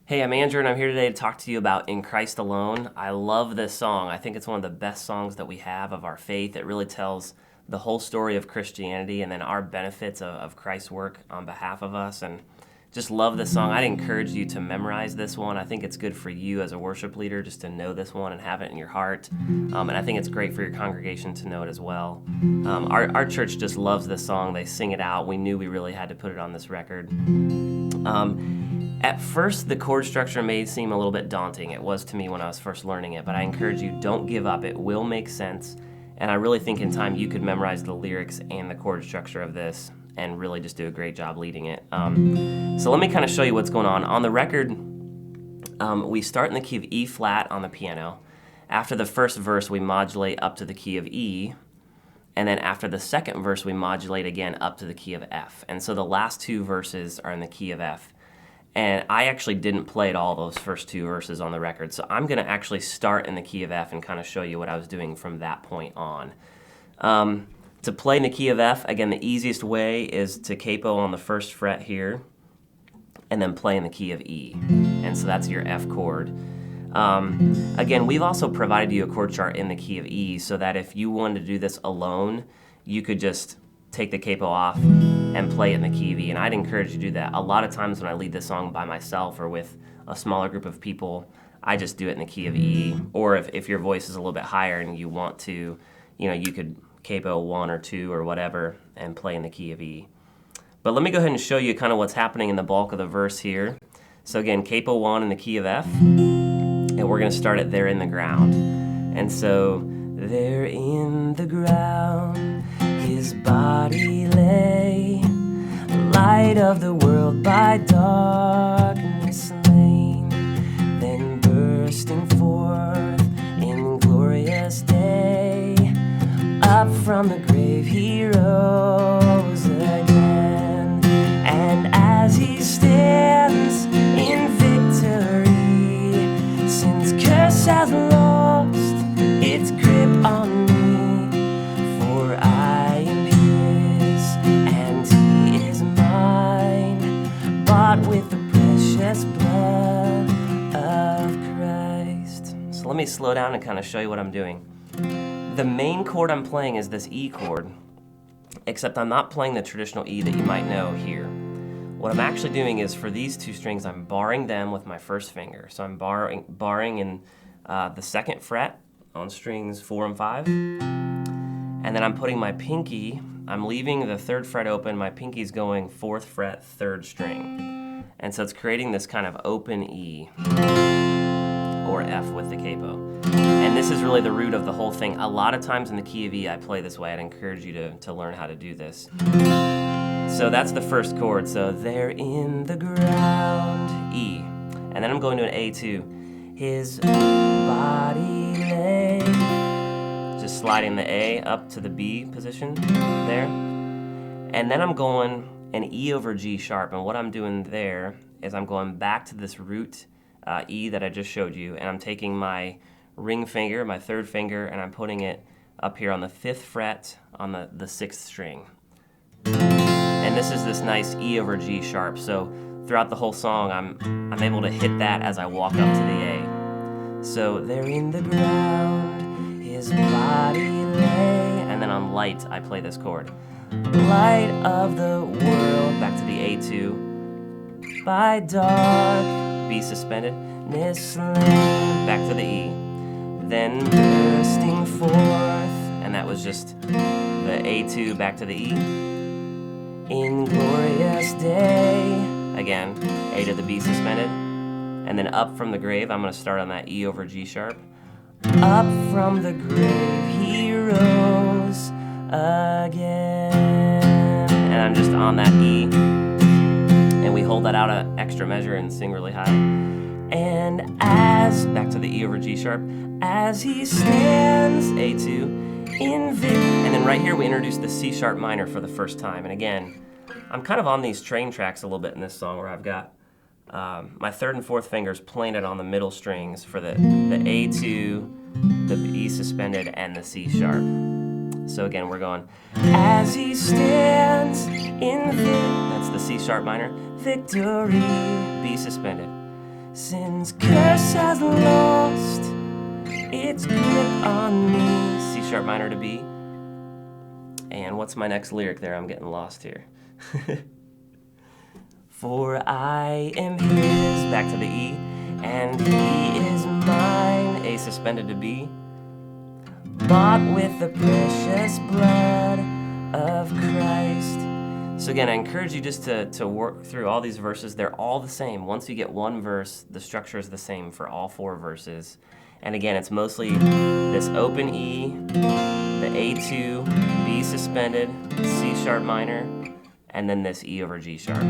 Hey, I'm Andrew, and I'm here today to talk to you about In Christ Alone. I love this song. I think it's one of the best songs that we have of our faith. It really tells the whole story of Christianity and then our benefits of Christ's work on behalf of us. And just love this song. I'd encourage you to memorize this one. I think it's good for you as a worship leader just to know this one and have it in your heart. And I think it's great for your congregation to know it as well. Our church just loves this song. They sing it out. We knew we really had to put it on this record. At first, the chord structure may seem a little bit daunting. It was to me when I was first learning it, but I encourage you, don't give up. It will make sense, and I really think in time you could memorize the lyrics and the chord structure of this and really just do a great job leading it. So let me kind of show you what's going on. On the record, we start in the key of E flat on the piano. After the first verse, we modulate up to the key of E, and then after the second verse, we modulate again up to the key of F. And so the last two verses are in the key of F. And I actually didn't play at all those first two verses on the record, so I'm going to actually start in the key of F and kind of show you what I was doing from that point on. To play in the key of F, again, the easiest way is to capo on the first fret here, and then play in the key of E. And so that's your F chord. Again, we've also provided you a chord chart in the key of E so that if you wanted to do this alone, you could just take the capo off and play it in the key of E, and I'd encourage you to do that. A lot of times when I lead this song by myself or with a smaller group of people, I just do it in the key of E, or if your voice is a little bit higher and you want to, you could capo 1 or 2 or whatever and play in the key of E. But let me go ahead and show you kind of what's happening in the bulk of the verse here. So again, capo 1 in the key of F, and we're going to start it there in the ground. And so, there in the ground, his body lay, light of the world by darkness slain, then bursting forth in glorious day, up from the grave he rose again, and as he stands in victory, sin's curse has lost its grip on me, for I am his and he is mine, bought with the precious blood of Christ. So let me slow down and kind of show you what I'm doing. The main chord I'm playing is this E chord, except I'm not playing the traditional E that you might know here. What I'm actually doing is for these two strings, I'm barring them with my first finger. So I'm barring in the second fret on strings 4 and 5, and then I'm putting my pinky, I'm leaving the 3rd fret open, my pinky's going 4th fret, 3rd string. And so it's creating this kind of open E, or F with the capo. And this is really the root of the whole thing. A lot of times in the key of E, I play this way. I'd encourage you to learn how to do this. So that's the first chord. So there in the ground, E. And then I'm going to an A2. His body lay. Just sliding the A up to the B position there. And then I'm going an E over G sharp. And what I'm doing there is I'm going back to this root E that I just showed you. And I'm taking my ring finger, my 3rd finger, and I'm putting it up here on the 5th fret on the 6th string. And this is this nice E over G sharp. So throughout the whole song, I'm able to hit that as I walk up to the A. So there in the ground, his body lay, and then on light, I play this chord. Light of the world, back to the A2, by dark, B suspended, slain, back to the E. Then bursting forth, and that was just the A2 back to the E. In glorious day, again, A to the B suspended, and then up from the grave, I'm going to start on that E over G sharp. Up from the grave he rose again, and I'm just on that E, and we hold that out an extra measure and sing really high. And as, back to the E over G sharp, as he stands, A2, in victory. And then right here we introduce the C sharp minor for the first time. And again, I'm kind of on these train tracks a little bit in this song where I've got my 3rd and 4th fingers planted on the middle strings for the A2, the E suspended, and the C sharp. So again, we're going, as he stands in that's the C sharp minor, victory, B suspended. Sin's curse has lost its grip on me. C sharp minor to B. And what's my next lyric there? I'm getting lost here. For I am his, back to the E, and he is mine, A suspended to B, bought with the precious blood of Christ. So again, I encourage you just to work through all these verses. They're all the same. Once you get one verse, the structure is the same for all 4 verses. And again, it's mostly this open E, the A2, B suspended, C sharp minor, and then this E over G sharp.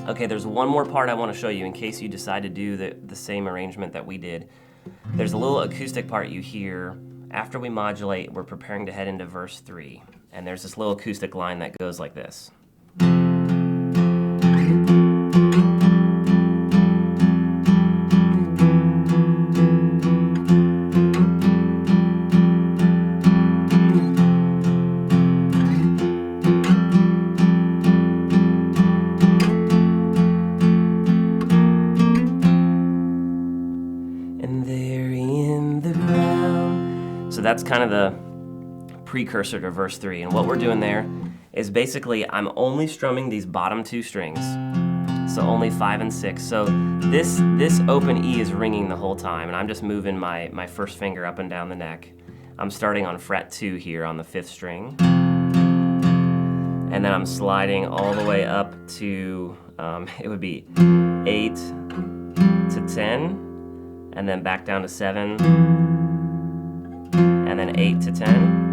Okay, there's one more part I want to show you in case you decide to do the same arrangement that we did. There's a little acoustic part you hear. After we modulate, we're preparing to head into verse 3. And there's this little acoustic line that goes like this. And they're in the ground. So that's kind of the precursor to verse 3. And what we're doing there is basically I'm only strumming these bottom 2 strings. So only 5 and 6. So this open E is ringing the whole time, and I'm just moving my first finger up and down the neck. I'm starting on fret 2 here on the 5th string. And then I'm sliding all the way up to, it would be 8 to 10, and then back down to 7, and then 8 to 10.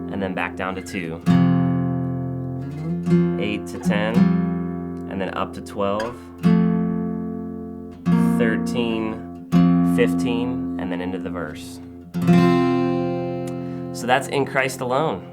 And then back down to 2. 8 to 10, and then up to 12, 13, 15, and then into the verse. So that's In Christ Alone.